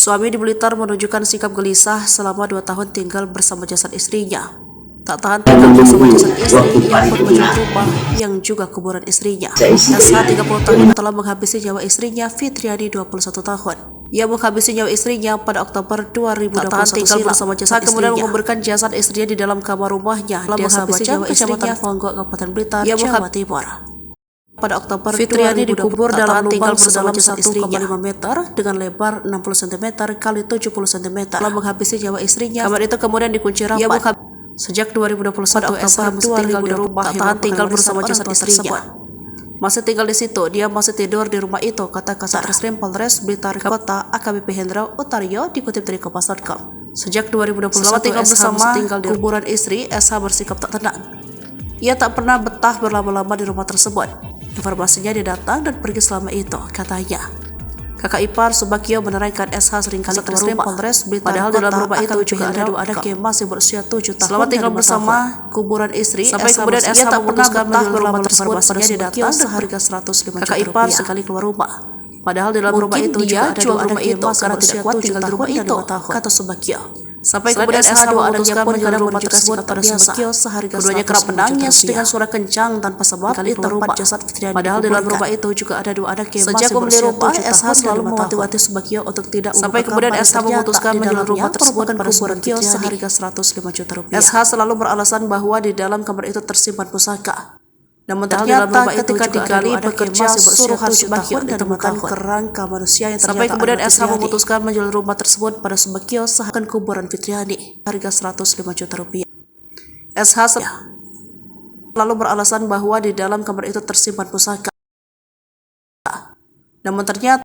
Suami di Blitar menunjukkan sikap gelisah selama 2 tahun tinggal bersama jasad istrinya. Tak tahan tinggal bersama jasad istri, ia pun menjual rumah yang juga kuburan istrinya. SH 30 tahun telah menghabisi nyawa istrinya Fitriani 21 tahun. Ia menghabisi nyawa istrinya pada Oktober 2021 tinggal bersama jasad istrinya. Kemudian menguburkan jasad istrinya di dalam kamar rumahnya di Desa Bacang, Kecamatan Ponggok, Kabupaten Blitar, Jawa Timur. Pada Oktober, Fitriani dikubur dalam lubang sedalam 1,5 meter dengan lebar 60 cm x 70 cm. Telah menghabisi nyawa istrinya, kamar itu kemudian dikunci rapat. Sejak 2021, SH masih tinggal di rumah yang tinggal bersama jasad istrinya. Masih tinggal di situ, dia masih tidur di rumah itu, kata Kasat Polres Blitar Kota AKBP Hendra Utario dikutip dari Kompas.com. Sejak 2021, selama tinggal bersama di kuburan istri, SH bersikap tak tenang. Ia tak pernah betah berlama-lama di rumah tersebut. Informasinya dia datang dan pergi selama itu, katanya. Kakak ipar Subagio menerangkan SH seringkali keluar rumah Polres Blitar. Padahal dalam rumah itu juga ada 2 anak yang masih berusia 7 tahun. Selama tinggal bersama kuburan istri, sampai kemudian SH tak pernah betah berlama tersebut. Pada dia datang seharga 105 juta. Kakak ipar sekali keluar rumah. Padahal dalam rumah itu juga ada 2 anak yang masih berusia 7 tahun dan 5 tahun, kata Subagio. Sampai kemudian SH memutuskan menjual rumah tersebut pada Subagio seharga 105 juta. Keduanya kerap menangis dengan suara kencang tanpa sebab di tempat jasad Fitriani. Padahal dalam rumah itu juga ada 2 anak yang masih berusia 7 tahun. SH selalu memati-mati Subagio untuk tidak sampai kemudian SH memutuskan menjual rumah tersebut pada Subagio seharga 105 juta rupiah. SH selalu beralasan bahwa di dalam kamar itu tersimpan pusaka. Namun ternyata ketika digali bekerja suruhan Subagio ditemukan kerangka manusia yang sampai kemudian SH memutuskan menjual rumah tersebut pada Subagio seakan kuburan Fitriani harga 105 juta rupiah. SH lalu beralasan bahwa di dalam kamar itu tersimpan pusaka. Namun ternyata